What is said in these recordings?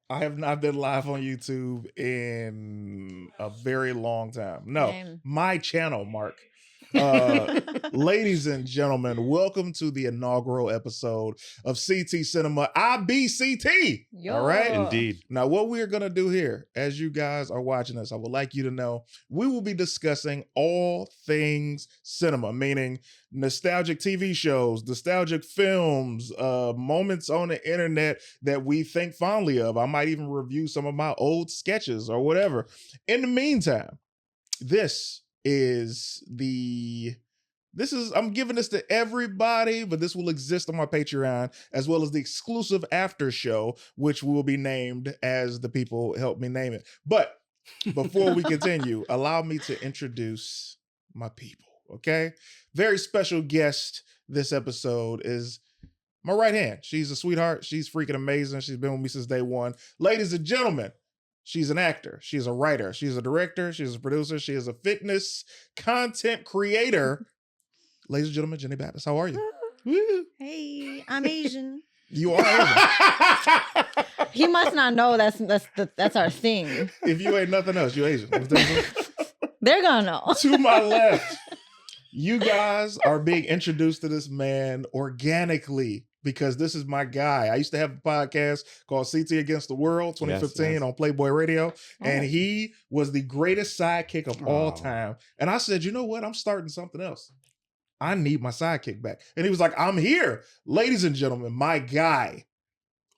I have not been live on YouTube in a very long time. No, Same. my channel, Mark. Ladies and gentlemen, welcome to the inaugural episode of CT Cinema. I be CT. Yo. All right. Indeed. Now, what we're going to do here, as you guys are watching us, I would like you to know we will be discussing all things cinema, meaning nostalgic TV shows, nostalgic films, moments on the internet that we think fondly of. I might even review some of my old sketches or whatever. In the meantime, I'm giving this to everybody, but this will exist on my Patreon, as well as the exclusive after show, which will be named as the people help me name it. But before we continue, allow me to introduce my people, okay? Very special guest this episode is my right hand. She's a sweetheart. She's freaking amazing. She's been with me since day one. Ladies and gentlemen, she's an actor. She's a writer. She's a director. She's a producer. She is a fitness content creator. Ladies and gentlemen, Jenny Babas, how are you? Hey, I'm Asian. You are Asian. He must not know that's our thing. If you ain't nothing else, you Asian. They're gonna know. To my left, you guys are being introduced to this man organically because this is my guy. I used to have a podcast called CT Against the World, 2015 yes. on Playboy Radio, and he was the greatest sidekick of all time. And I said, you know what? I'm starting something else. I need my sidekick back. And he was like, I'm here. Ladies and gentlemen, my guy.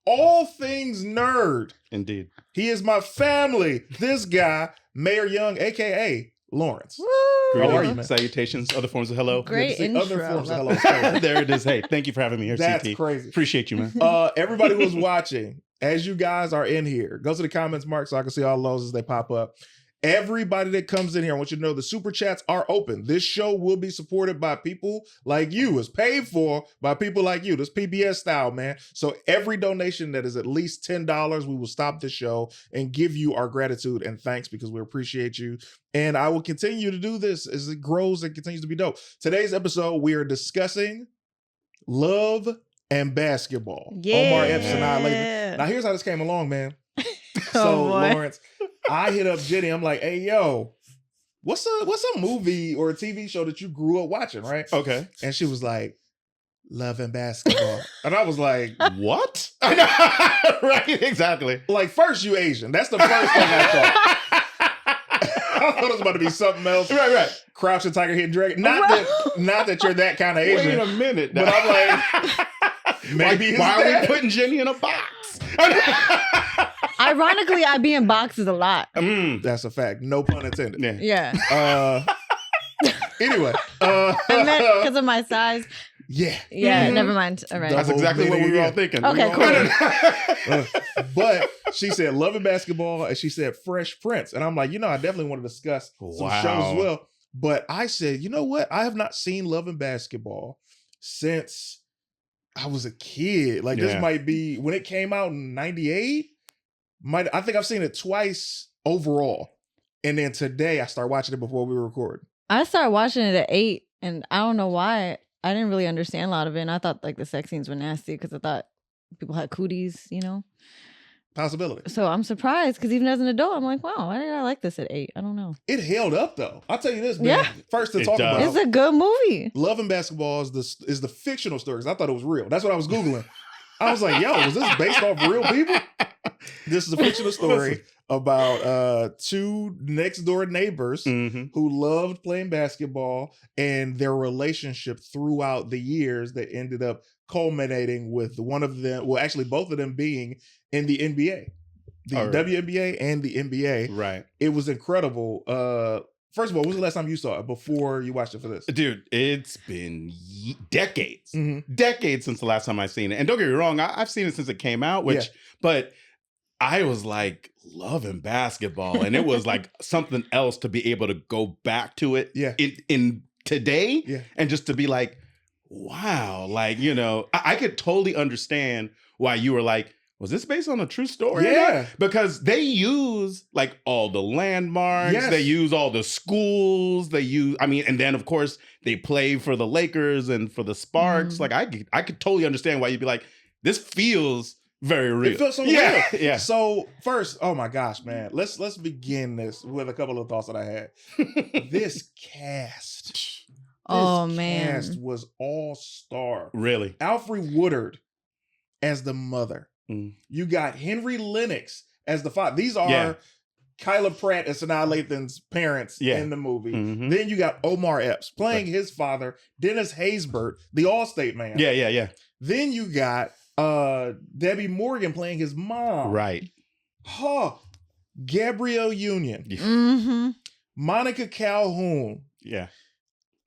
All things nerd. Indeed. He is my family. This guy, Mayor Young, a.k.a. Lawrence. Woo! How are you, man? Salutations, other forms of hello. Great Good to see intro. other forms of Love hello. There it is. Hey, thank you for having me here, That's CT. crazy. Appreciate you, man. Everybody who's watching, as you guys are in here, go to the comments, Mark, so I can see all those as they pop up. Everybody that comes in here, I want you to know the super chats are open. This show will be supported by people like you. It's paid for by people like you. This PBS style, man. So every donation that is at least $10, we will stop the show and give you our gratitude and thanks because we appreciate you. And I will continue to do this as it grows and continues to be dope. Today's episode, we are discussing love and basketball. Yeah. Omar Epps and I later. Now, here's how this came along, man. So, boy. Lawrence, I hit up Jenny. I'm like, hey, yo, what's a movie or a TV show that you grew up watching, right? Okay. And she was like, Love and Basketball. And I was like, What? Right, exactly. like, first, you Asian. That's the first thing I thought. I thought it was about to be something else. Right. Crouching Tiger, Hidden Dragon. Not that you're that kind of Asian. Wait a minute. But I'm like, maybe why are we putting Jenny in a box? Ironically, I be in boxes a lot. That's a fact. No pun intended. Yeah. Anyway. I meant because of my size. Yeah. Yeah, never mind. All right. That's exactly what we were all thinking. Okay, cool. But she said Love and Basketball, and she said Fresh Prince. And I'm like, I definitely want to discuss some shows as well. But I said, you know what? I have not seen Love and Basketball since I was a kid. Like, this might be when it came out in 98. I think I've seen it twice overall. And then today I started watching it before we were recording. I started watching it at 8, and I don't know why. I didn't really understand a lot of it. And I thought like the sex scenes were nasty because I thought people had cooties, Possibility. So I'm surprised because even as an adult, I'm like, wow, why did I like this at 8? I don't know. It held up though. I'll tell you this, man. Yeah. First to It talk does. about. It's a good movie. Love and Basketball is the fictional story. 'Cause I thought it was real. That's what I was Googling. I was like, yo, was this based off real people? This is a fictional story about two next door neighbors who loved playing basketball and their relationship throughout the years that ended up culminating with one of them, well, actually both of them being in the NBA. The WNBA and the NBA. Right. It was incredible. First of all, when was the last time you saw it before you watched it for this? Dude, it's been decades. Mm-hmm. Decades since the last time I've seen it. And don't get me wrong, I've seen it since it came out, but I was like loving basketball. And it was like something else to be able to go back to it in today and just to be like, wow, like, I could totally understand why you were like, was this based on a true story? Yeah. Because they use like all the landmarks. Yes. They use all the schools. And then of course they play for the Lakers and for the Sparks. Like I could totally understand why you'd be like, this feels very real. It feels so real. Yeah. So first, oh my gosh, man. Let's begin this with a couple of thoughts that I had. This cast. Cast was all-star. Really? Alfre Woodard as the mother. You got Henry Lennox as the father. These are Kyla Pratt and Sanaa Lathan's parents in the movie. Then you got Omar Epps playing his father, Dennis Haysbert, the Allstate man. Yeah. Then you got Debbie Morgan playing his mom. Right. Gabrielle Union. Monica Calhoun. Yeah.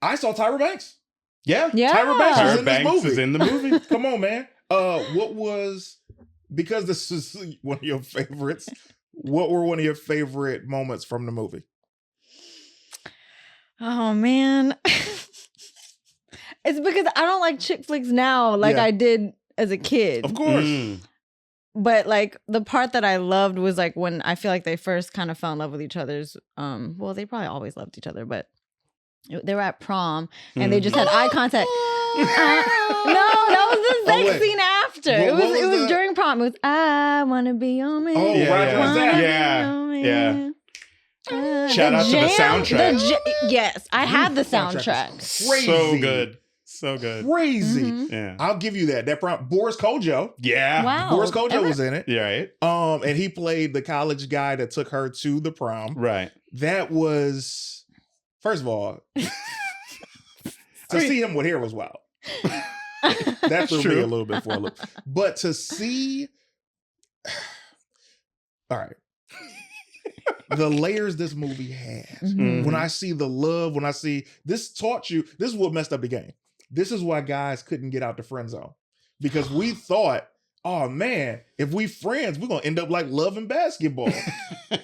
I saw Tyra Banks. Yeah. Tyra Banks is in the movie. Come on, man. Because this is one of your favorites, what were one of your favorite moments from the movie? Oh, man. It's because I don't like chick flicks now like I did as a kid. Of course. But like the part that I loved was like when I feel like they first kind of fell in love with each other's well, they probably always loved each other, but they were at prom and they just had eye contact. No, that was the sex scene after. It was during prom. It was I wanna be your man. Oh, yeah. Shout out to the soundtrack. Yes, I had the soundtrack. Crazy. So good. Crazy. Yeah. I'll give you that. That prom. Boris Kojo. Yeah. Wow. Boris Kojo was in it. Yeah, right. And he played the college guy that took her to the prom. Right. That was, first of all, see him with hair was wild. That threw me a little bit for a loop. But to see, all right, the layers this movie has. When I see the love, when I see this taught you, this is what messed up the game. This is why guys couldn't get out the friend zone. Because we thought, oh man, if we friends, we're gonna end up like loving basketball.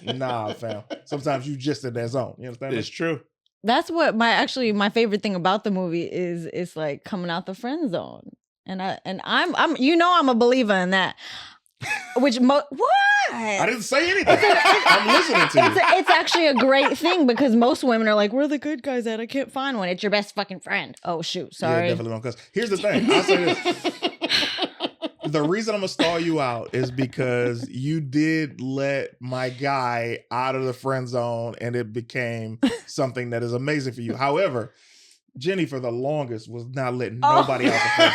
Nah, fam. Sometimes you just in that zone. You understand? It's true. That's what my favorite thing about the movie is. It's like coming out the friend zone, and I'm I'm a believer in that. Which what? I didn't say anything. I'm listening to you. It's actually a great thing because most women are like, "Where are the good guys at? I can't find one." It's your best fucking friend. Oh shoot, sorry. Yeah, definitely don't cuss. Here's the thing. I'll say this. The reason I'm gonna stall you out is because you did let my guy out of the friend zone and it became something that is amazing for you. However, Jenny for the longest was not letting nobody out the friend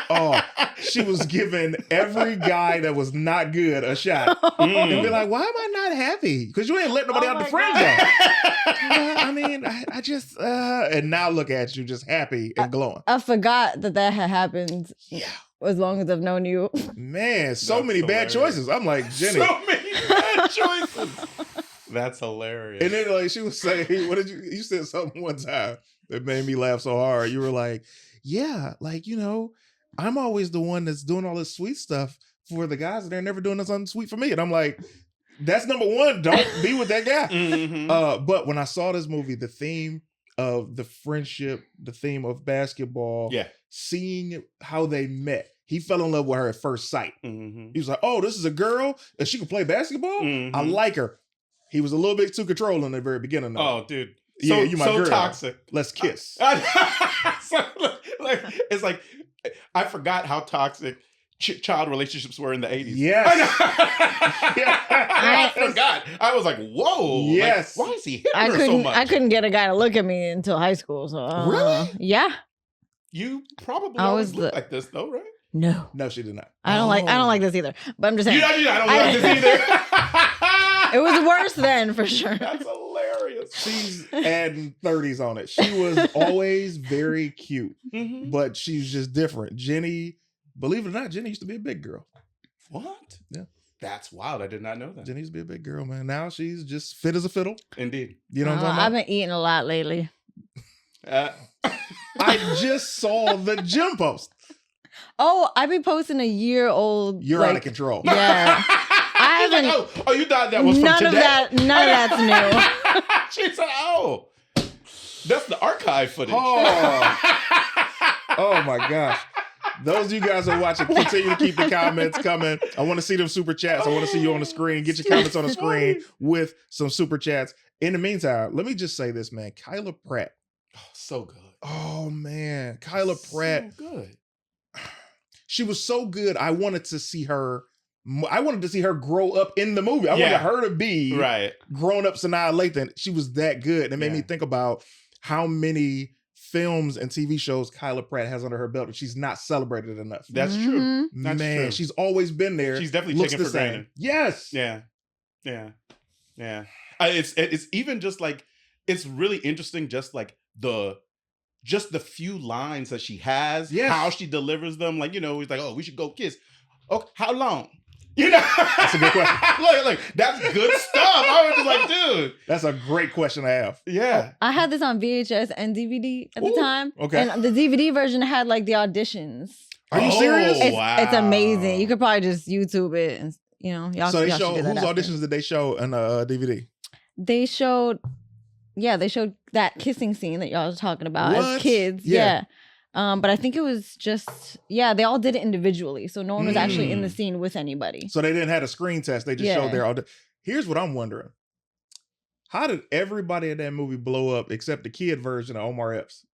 zone. She was giving every guy that was not good a shot. And be like, why am I not happy? Because you ain't letting nobody out the friend zone. I mean, I just, and now look at you just happy and glowing. I forgot that had happened. Yeah. As long as I've known you. Man, so many bad choices. I'm like, Jenny. So many bad choices. That's hilarious. And then like she was saying, what did you said something one time that made me laugh so hard. You were like, yeah, like, I'm always the one that's doing all this sweet stuff for the guys and they're never doing something sweet for me. And I'm like, that's number one. Don't be with that guy. But when I saw this movie, the theme of the friendship, the theme of basketball, seeing how they met. He fell in love with her at first sight. He was like, oh, this is a girl and she can play baskall? I like her. He was a little bit too controlling in the very beginning though. Oh, dude. Yeah, you my girl. Toxic. Let's kiss. It's like, I forgot how toxic child relationships were in the 80s. Yes. I forgot. I was like, whoa. Yes. Like, why is he hitting her so much? I couldn't get a guy to look at me until high school. So really? Yeah. You probably always look like this though, right? No. No, she did not. I don't like this either. But I'm just saying. I don't like this either. It was worse then for sure. That's hilarious. She's adding 30s on it. She was always very cute, but she's just different. Jenny, believe it or not, Jenny used to be a big girl. What? Yeah. That's wild. I did not know that. Jenny used to be a big girl, man. Now she's just fit as a fiddle. Indeed. You know what I'm talking about? I've been eating a lot lately. I just saw the gym post. Oh, I be posting a year-old. You're out of control. Yeah. I haven't. Oh, you thought that was from none today? None of that's new. She said, oh, that's the archive footage. Oh my gosh. Those of you guys who are watching, continue to keep the comments coming. I want to see them super chats. I want to see you on the screen. Get your comments on the screen with some super chats. In the meantime, let me just say this, man. Kyla Pratt. Oh, so good. Oh, man. Kyla Pratt. So good. she was so good. I wanted to see her grow up in the movie. I wanted her to be grown up Sanaa Lathan. She was that good. And it made me think about how many films and TV shows Kyla Pratt has under her belt and she's not celebrated enough. That's true. That's true. She's always been there. She's definitely taken for granted. Yes. Yeah. It's even just like, it's really interesting just like the few lines that she has, how she delivers them. Like, you know, he's like, oh, we should go kiss. Oh, how long? You know, that's a good question. like that's good stuff. I was just like, dude, that's a great question to have. Yeah, I had this on VHS and DVD at the time. Okay, and the DVD version had like the auditions. Are you serious? It's amazing. You could probably just YouTube it, and you know, y'all. So they y'all show whose auditions did they show in DVD? They showed that kissing scene that y'all was talking about as kids. Yeah. But I think it was just, they all did it individually. So no one was actually in the scene with anybody. So they didn't have a screen test. They just showed their audition. Here's what I'm wondering. How did everybody in that movie blow up except the kid version of Omar Epps?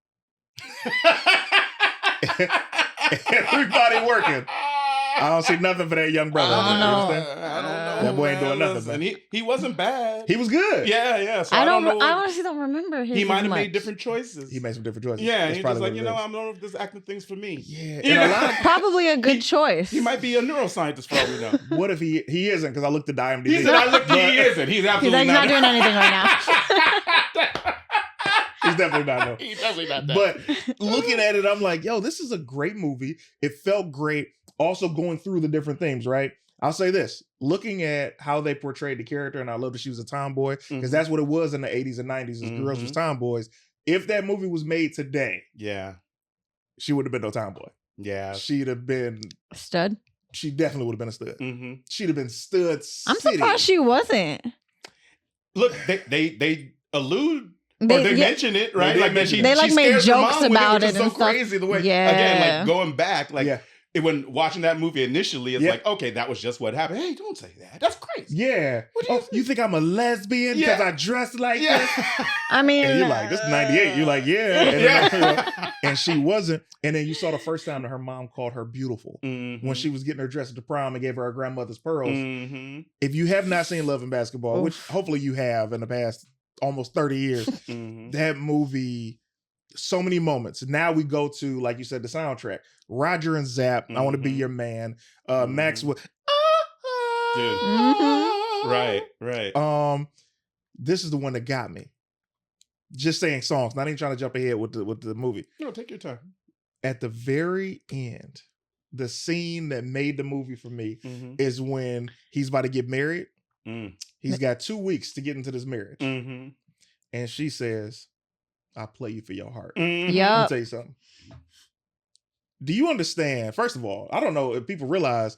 Everybody working. I don't see nothing for that young brother. I don't know. That boy ain't doing nothing, man. He wasn't bad. He was good. Yeah. So I honestly don't remember his. He might have made different choices. He made some different choices. Yeah, he's just like, I don't know if this acting thing's for me. Yeah. Probably a good choice. He might be a neuroscientist for all we know. What if he isn't? Because I looked at the IMDb. He isn't. He's absolutely he's not doing anything right now. He's definitely not. No. He's definitely not that. But looking at it, I'm like, yo, this is a great movie. It felt great. Also going through the different themes, right? I'll say this, looking at how they portrayed the character, and I love that she was a tomboy, because that's what it was in the 80s and 90s, is girls was tomboys. If that movie was made today, she would have been no tomboy. Yeah. She'd have been... Stud? She definitely would have been a stud. She'd have been stud I'm surprised she wasn't. Look, they allude... They mention it, right? They made jokes about it. It's so crazy the way, again, like going back, like when watching that movie initially, it's like, okay, that was just what happened. Hey, don't say that. That's crazy. Yeah. You think I'm a lesbian because I dress like this? I mean, and you're like, this is 98. You're like, and, and she wasn't. And then you saw the first time that her mom called her beautiful when she was getting her dressed at the prom and gave her her grandmother's pearls. If you have not seen Love and Basketball, which hopefully you have in the past almost 30 years, that movie, so many moments. Now we go to, like you said, the soundtrack. Roger and Zapp, I Want to Be Your Man. Maxwell. Dude. Right. This is the one that got me. Just saying songs, not even trying to jump ahead with the movie. No, take your time. At the very end, the scene that made the movie for me is when he's about to get married. He's got 2 weeks to get into this marriage. And she says, I'll play you for your heart. Let me tell you something. Do you understand? First of all, I don't know if people realize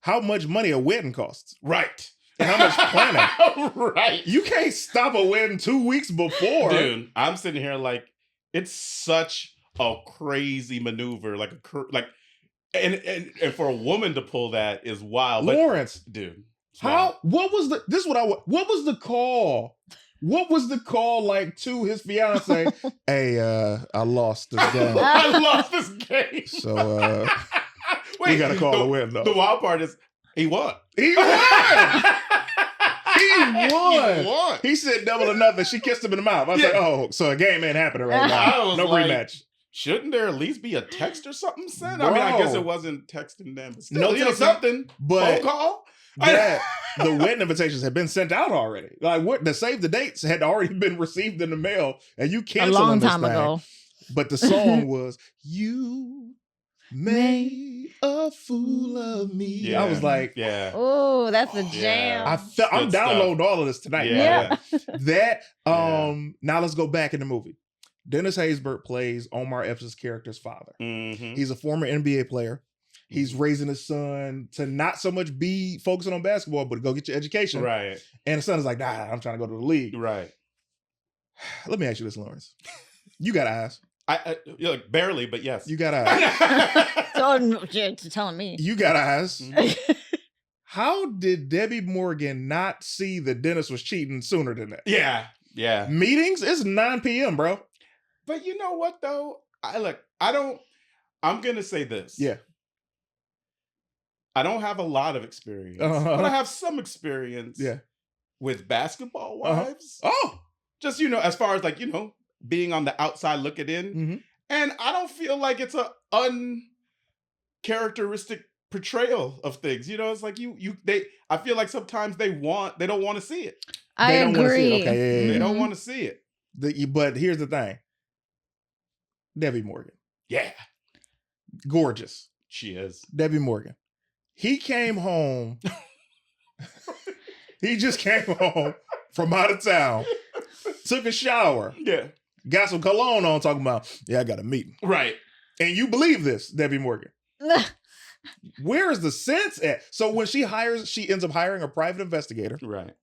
how much money a wedding costs. Right. And how much planning. Right. You can't stop a wedding 2 weeks before. Dude, I'm sitting here like, it's such a crazy maneuver. And for a woman to pull that is wild. Lawrence. Dude. What was the call? What was the call like to his fiance? Hey, I lost this game. I lost this game. So we gotta call the win though. The wild part is he won. He won. He won. He said double or nothing. She kissed him in the mouth. I was like, oh, so a game ain't happening right now. No rematch. Shouldn't there at least be a text or something sent? I mean, I guess it wasn't texting them, but still, no something. But phone call. The wedding invitations had been sent out already. Like what the save the dates had already been received in the mail, and you canceled a long time ago. But the song was "You Made a Fool of Me." Yeah. I was like, oh, that's a jam. I'm downloading all of this tonight. Yeah. That. Now let's go back in the movie. Dennis Haysbert plays Omar Epps' character's father. He's a former NBA player. He's raising his son to not so much be focusing on basketball, but to go get your education. Right. And the son is like, nah, I'm trying to go to the league. Right. Let me ask you this, Lawrence. You got eyes. Barely, but yes. You got eyes. So you're telling me. You got eyes. How did Debbie Morgan not see that Dennis was cheating sooner than that? Yeah. Meetings? It's 9 p.m., bro. But you know what, though? I'm going to say this. Yeah. I don't have a lot of experience, but I have some experience with basketball wives. Oh, just, as far as like, being on the outside looking in. Mm-hmm. And I don't feel like it's a uncharacteristic portrayal of things. It's like I feel like sometimes they don't want to see it. I agree. Okay, They don't want to see it. But here's the thing. Debbie Morgan. Yeah. Gorgeous. She is. Debbie Morgan. He came home. He just came home from out of town. Took a shower. Yeah. Got some cologne on talking about, I got a meeting. Right. And you believe this, Debbie Morgan. Where is the sense at? So when she ends up hiring a private investigator. Right.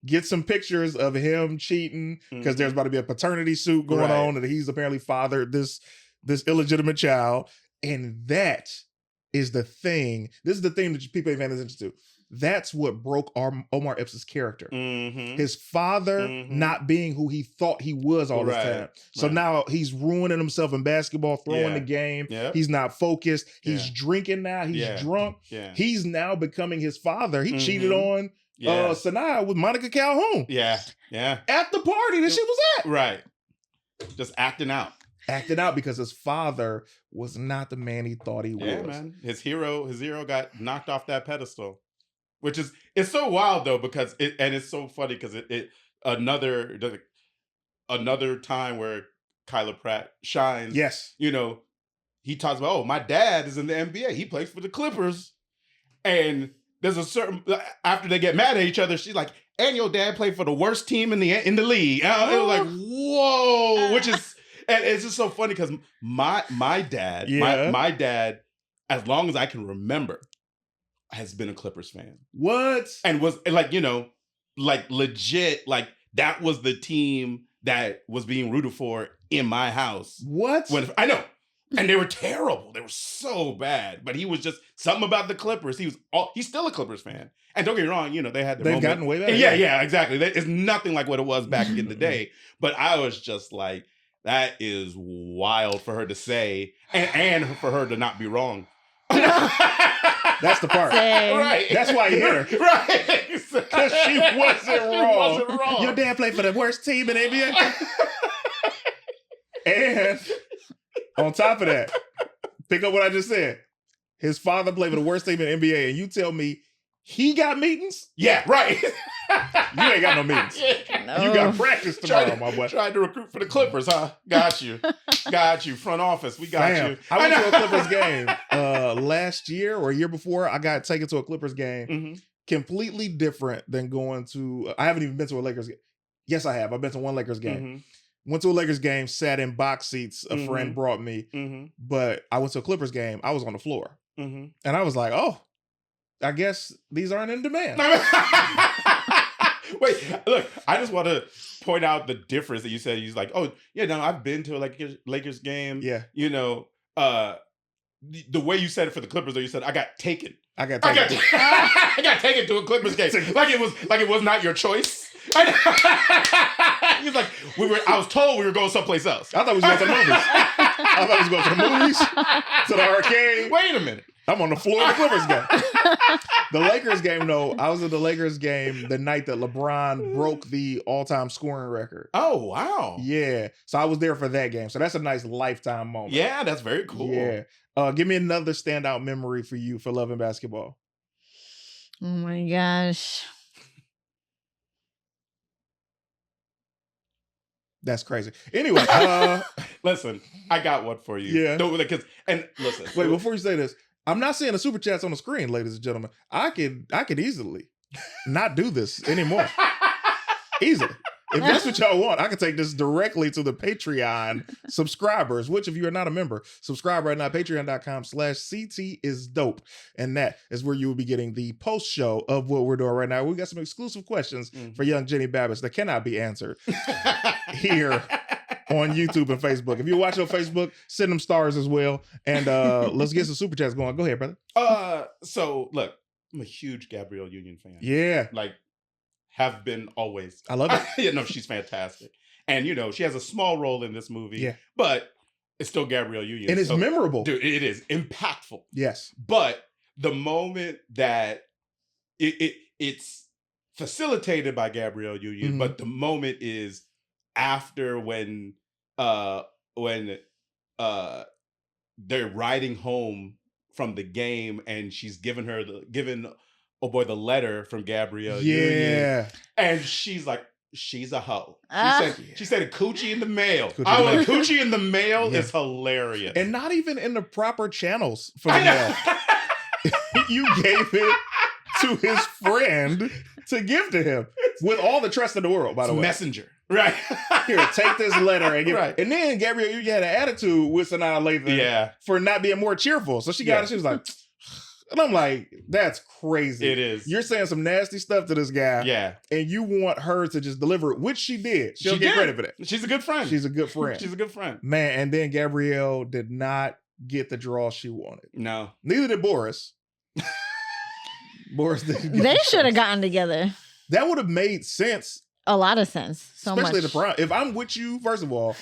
Get some pictures of him cheating because there's about to be a paternity suit going on and he's apparently fathered this illegitimate child. And that is the thing. This is the thing that people ain't paying attention to. That's what broke Omar Epps' character. Mm-hmm. His father not being who he thought he was all this time. So now he's ruining himself in basketball, throwing the game. Yep. He's not focused. He's drinking now. He's drunk. Yeah. He's now becoming his father. He cheated on Sanaa with Monica Calhoun. Yeah. Yeah. At the party that she was at. Right. Just acting out. Acting out because his father was not the man he thought he was. Yeah, man. His hero got knocked off that pedestal. Which it's so wild though, because it's so funny because it another time where Kyla Pratt shines. Yes. He talks about, my dad is in the NBA. He plays for the Clippers. And there's a certain, after they get mad at each other, she's like, and your dad played for the worst team in the league. And it was like, whoa, which is, and it's just so funny because my dad, my dad, as long as I can remember, has been a Clippers fan. What? And was like, like legit, like that was the team that was being rooted for in my house. What? I know. And they were terrible. They were so bad. But he was just something about the Clippers. He's still a Clippers fan. And don't get me wrong, they had their They've gotten way better. Yeah, exactly. It's nothing like what it was back in the day. But I was just like, that is wild for her to say and for her to not be wrong. That's the part. Right. That's why you hit her. Right. Because she wasn't wrong. Your dad played for the worst team in NBA. And on top of that, pick up what I just said. His father played for the worst team in NBA, and you tell me he got meetings? Yeah, right. You ain't got no meetings. No. You got practice tomorrow, my boy. Tried to recruit for the Clippers, huh? Got you. Front office, we got you. I went to a Clippers game last year or a year before. I got taken to a Clippers game. Mm-hmm. Completely different than going to, I haven't even been to a Lakers game. Yes, I have. I've been to one Lakers game. Mm-hmm. Went to a Lakers game, sat in box seats. A friend brought me. Mm-hmm. But I went to a Clippers game. I was on the floor. Mm-hmm. And I was like, oh, I guess these aren't in demand. Wait, look, I just want to point out the difference that you said. He's like, oh, yeah, no, I've been to a Lakers game. Yeah. The way you said it for the Clippers, though, you said, I got taken. I got taken to a Clippers game. Like it was not your choice. He's like, I was told we were going someplace else. I thought we was going to the movies. I thought we was going to the movies, to the arcade. Wait a minute. I'm on the floor of the Clippers game. The Lakers game, though, I was at the Lakers game the night that LeBron broke the all-time scoring record. Oh, wow. Yeah. So I was there for that game. So that's a nice lifetime moment. Yeah, that's very cool. Yeah. Give me another standout memory for you for loving basketball. Oh, my gosh. That's crazy. Anyway, listen, I got one for you. Yeah. And listen. Wait, before you say this, I'm not seeing the super chats on the screen, ladies and gentlemen. I could easily not do this anymore. Easily. If that's what y'all want, I can take this directly to the Patreon subscribers, which if you are not a member, subscribe right now, patreon.com/CTisDOPE. And that is where you will be getting the post show of what we're doing right now. We got some exclusive questions for young Jenny Babas that cannot be answered here on YouTube and Facebook. If you're watching on Facebook, send them stars as well. And let's get some super chats going. Go ahead, brother. So look, I'm a huge Gabrielle Union fan. Yeah. Like, have been always. I love it. She's fantastic. And, she has a small role in this movie. Yeah. But it's still Gabrielle Union. And it's memorable. Dude, it is impactful. Yes. But the moment that it's facilitated by Gabrielle Union, but the moment is after when uh they're riding home from the game and she's giving the letter from Gabrielle Union, and she's like, she's a hoe. She said a coochie in the mail. Coochie in the mail is hilarious. And not even in the proper channels for the mail. You gave it to his friend to give to him with all the trust in the world, by the way. Messenger. Right. Here, take this letter and give right. And then Gabrielle, you had an attitude with Sanaa Lathan for not being more cheerful. So she got it. She was like, and I'm like, that's crazy. It is. You're saying some nasty stuff to this guy. Yeah. And you want her to just deliver it, which she did. She'll get credit for that. She's a good friend. She's a good friend. She's a good friend. Man, and then Gabrielle did not get the draw she wanted. No. Neither did Boris. Boris didn't get They should have gotten together. That would have made sense. A lot of sense. Especially much. the prom. If I'm with you, first of all,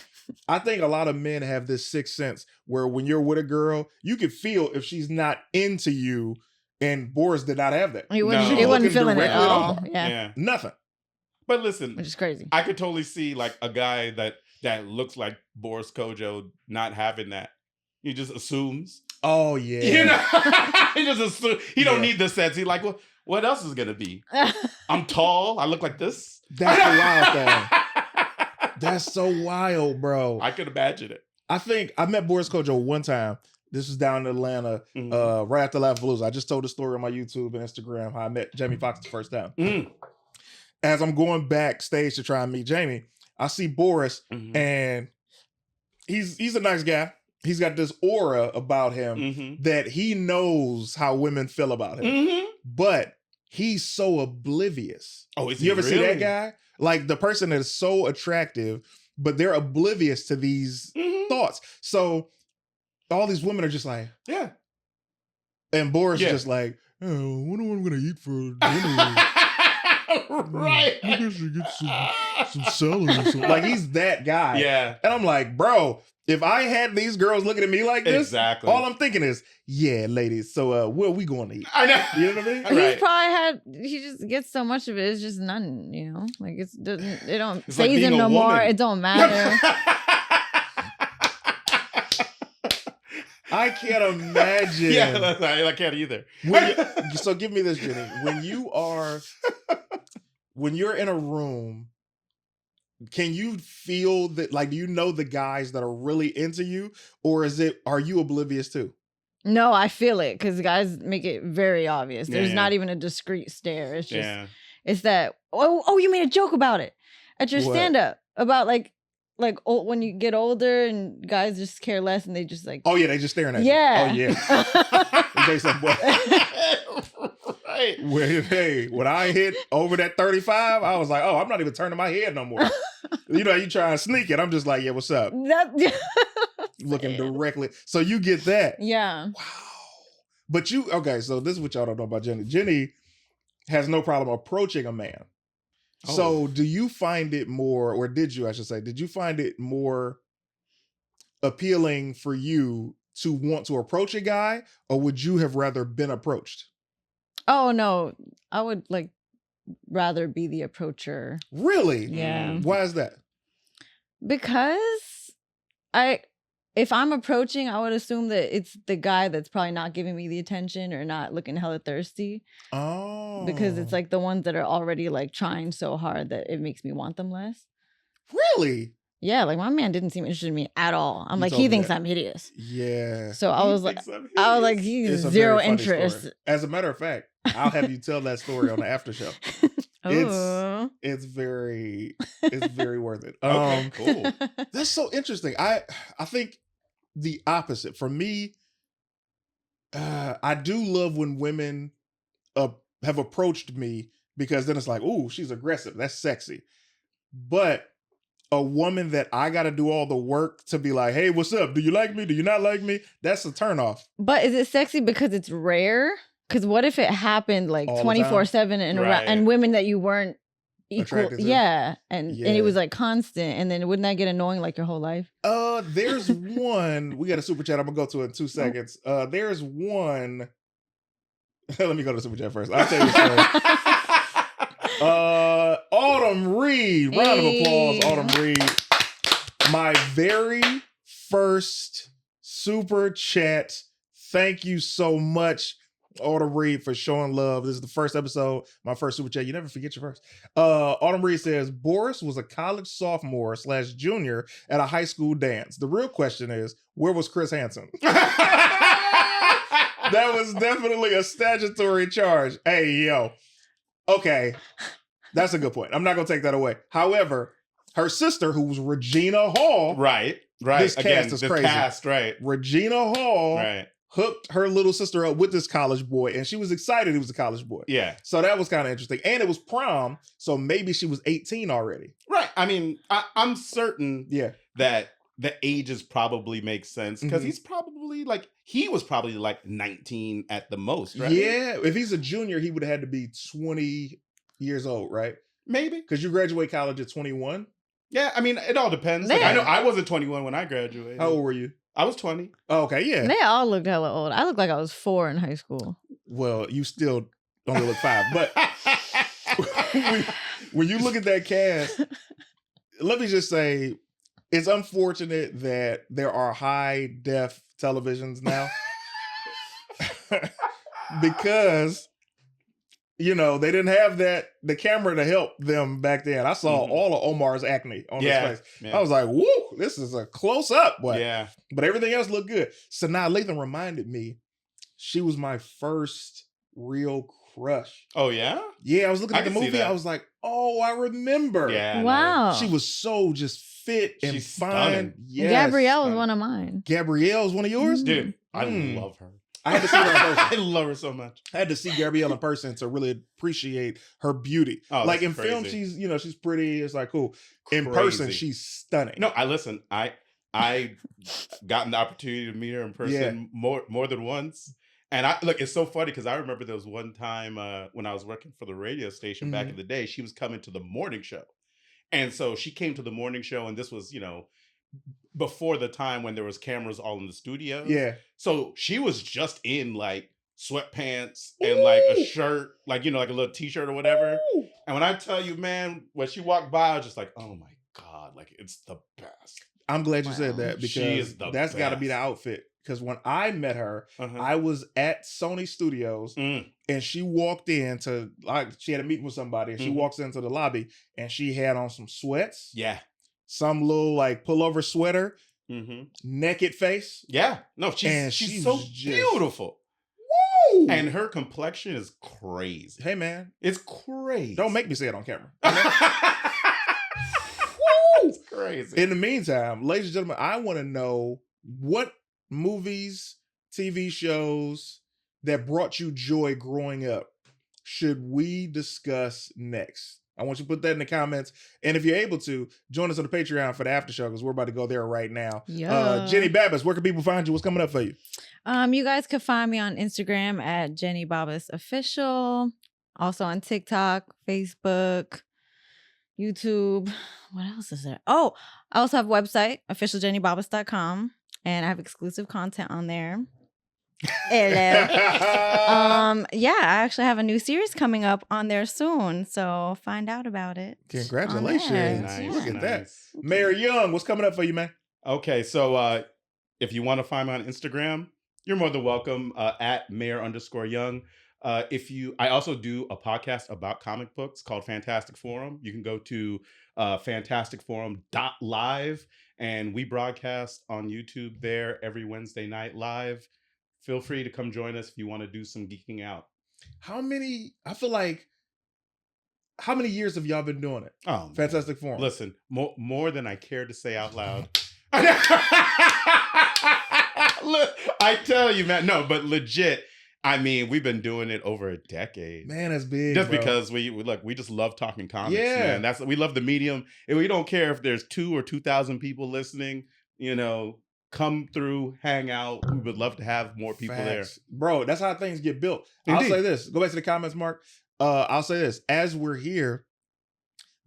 I think a lot of men have this sixth sense where when you're with a girl, you can feel if she's not into you, and Boris did not have that. He wasn't feeling it at all. Yeah. Nothing. But listen, which is crazy. I could totally see like a guy that looks like Boris Kojo not having that. He just assumes. Oh yeah. You know, he just assumes. He don't need the sense. He's like, well, what else is gonna be? I'm tall. I look like this. That's the wild thing. That's so wild, bro. I could imagine it. I think I met Boris Kojo one time. This was down in Atlanta, right after Laugh-A-Palooza. I just told the story on my YouTube and Instagram how I met Jamie Foxx the first time. As I'm going backstage to try and meet Jamie, I see Boris, and he's a nice guy. He's got this aura about him that he knows how women feel about him. But he's so oblivious. Oh, is you ever see that guy? Like the person that is so attractive, but they're oblivious to these thoughts. So all these women are just like, yeah. And Boris is just like, oh, I wonder what I'm going to eat for dinner. Right. Maybe I should get some salad or something. Like he's that guy. Yeah. And I'm like, bro, if I had these girls looking at me like this, all I'm thinking is, yeah, ladies, so where are we going to eat? I know. You know what I mean? He just gets so much of it. It's just none, you know? Like it don't it's phase like him no more. It don't matter. I can't imagine. Yeah, I can't either. So give me this, Jenny. When you're in a room, can you feel that, like, do you know the guys that are really into you, or are you oblivious too? No, I feel it because guys make it very obvious. There's not even a discreet stare. It's just, it's that, oh, you made a joke about it at your stand-up about like when you get older and guys just care less and they just like, oh yeah, they just staring at you. Oh yeah. They say, right. When I hit over that 35, I was like, oh, I'm not even turning my head no more. You know, you try and sneak it. I'm just like, yeah, what's up? Looking directly. So you get that. Yeah. Wow. But so this is what y'all don't know about Jenny. Jenny has no problem approaching a man. Oh. So do you find it more, or did you find it more appealing for you to want to approach a guy, or would you have rather been approached? Oh, no. I would rather be the approacher. Really? Yeah. Why is that? Because if I'm approaching, I would assume that it's the guy that's probably not giving me the attention or not looking hella thirsty. Oh. Because it's like the ones that are already like trying so hard that it makes me want them less. Really? Yeah, like my man didn't seem interested in me at all. I'm like, he thinks I'm hideous. Yeah. So I was like, he's zero interest. Story. As a matter of fact, I'll have you tell that story on the after show. It's very worth it. Okay, cool. That's so interesting. I think the opposite for me. I do love when women have approached me, because then it's like, ooh, she's aggressive. That's sexy. But a woman that I got to do all the work to be like, hey, what's up? Do you like me? Do you not like me? That's a turnoff. But is it sexy because it's rare? Because what if it happened like 24/7 and women that you weren't equal? Yeah. And it was like constant. And then wouldn't that get annoying like your whole life? There's one, we got a super chat I'm going to go to in 2 seconds. There's one Let me go to Super Chat first. I'll tell you the story. Autumn Reed. Round of applause, Autumn Reed. My very first Super Chat. Thank you so much, Autumn Reed, for showing love. This is the first episode, my first Super Chat. You never forget your first. Autumn Reed says, Boris was a college sophomore / junior at a high school dance. The real question is, where was Chris Hansen? That was definitely a statutory charge. Hey, yo. Okay. That's a good point. I'm not going to take that away. However, her sister, who was Regina Hall. Right. This cast is crazy. Right. Regina Hall. Right. Hooked her little sister up with this college boy, and she was excited he was a college boy. Yeah. So that was kind of interesting. And it was prom, so maybe she was 18 already. Right. I mean, I'm certain that the ages probably make sense because he was probably like 19 at the most, right? Yeah. If he's a junior, he would have had to be 20 years old, right? Maybe. Because you graduate college at 21. Yeah. I mean, it all depends. Like, I know I wasn't 21 when I graduated. How old were you? I was 20. Oh, okay, yeah. They all looked hella old. I looked like I was 4 in high school. Well, you still only look 5. But when you look at that cast, let me just say, it's unfortunate that there are high def televisions now. Because, you know, they didn't have the camera to help them back then. I saw all of Omar's acne on his face. Yeah. I was like, woo, this is a close up. But everything else looked good. Sanaa Lathan reminded me, she was my first real crush. Oh, yeah? Yeah, I was looking at the movie. I was like, oh, I remember. Yeah. Wow. She was so just fit and She's fine. Stunning. Yes. Gabrielle was one of mine. Gabrielle's one of yours? Dude, I love her. I had to see her in person. I love her so much. I had to see Gabrielle in person to really appreciate her beauty. Oh, like in film, she's pretty. It's like cool. In person, she's stunning. No, I gotten the opportunity to meet her in person more than once. And it's so funny because I remember there was one time when I was working for the radio station back in the day, she was coming to the morning show. And so she came to the morning show, and this was, before the time when there was cameras all in the studio. Yeah. So she was just in like sweatpants and like a shirt, like, like a little t-shirt or whatever. Ooh. And when I tell you, man, when she walked by, I was just like, oh my God, like it's the best. I'm glad you said that because that's got to be the outfit. Because when I met her, I was at Sony Studios and she walked in she had a meeting with somebody and she walks into the lobby and she had on some sweats. Yeah. Some little like pullover sweater, naked face. Yeah. No, she's so beautiful. Woo! And her complexion is crazy. Hey, man. It's crazy. Don't make me say it on camera. It's crazy. In the meantime, ladies and gentlemen, I want to know what movies, TV shows that brought you joy growing up should we discuss next? I want you to put that in the comments. And if you're able to, join us on the Patreon for the after show because we're about to go there right now. Yeah. Jenny Babas, where can people find you? What's coming up for you? You guys can find me on Instagram at Jenny Babas Official. Also on TikTok, Facebook, YouTube. What else is there? Oh, I also have a website, officialjennybabas.com. And I have exclusive content on there. Hello. I actually have a new series coming up on there soon, so find out about it. Congratulations. Nice, look at that. Mayor Young, what's coming up for you, man? Okay, so if you want to find me on Instagram, you're more than welcome at mayor_young. I also do a podcast about comic books called Fantastic Forum. You can go to fantasticforum.live and we broadcast on YouTube there every Wednesday night live. Feel free to come join us if you want to do some geeking out. How many years have y'all been doing it? Oh, Fantastic Forum. Listen, more than I care to say out loud. Look, I tell you, man. No, but legit. I mean, we've been doing it over a decade. Man, that's big. Just bro. Because we just love talking comics, man. We love the medium. And we don't care if there's 2 or 2,000 people listening, come through, hang out. We would love to have more people there. Bro, that's how things get built. Indeed. I'll say this. Go back to the comments, Mark. I'll say this. As we're here,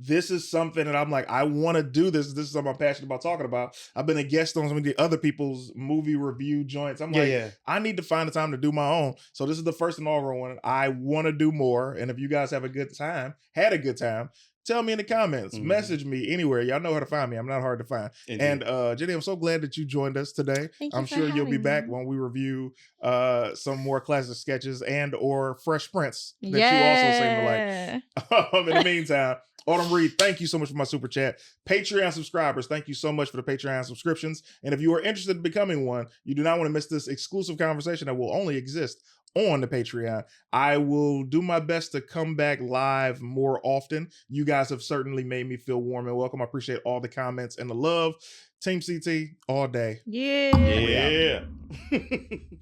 this is something that I'm like, I want to do this. This is something I'm passionate about talking about. I've been a guest on some of the other people's movie review joints. I'm like, I need to find the time to do my own. So this is the first inaugural one. I want to do more. And if you guys had a good time, tell me in the comments, message me anywhere. Y'all know how to find me. I'm not hard to find. Indeed. And Jenny, I'm so glad that you joined us today. I'm sure you'll be back when we review some more classic sketches and or Fresh Prince that you also seem to like. In the meantime, Autumn Reed, thank you so much for my super chat. Patreon subscribers, thank you so much for the Patreon subscriptions. And if you are interested in becoming one, you do not want to miss this exclusive conversation that will only exist on the Patreon. I will do my best to come back live more often. You guys have certainly made me feel warm and welcome. I appreciate all the comments and the love. Team CT all day. Yeah. Yeah.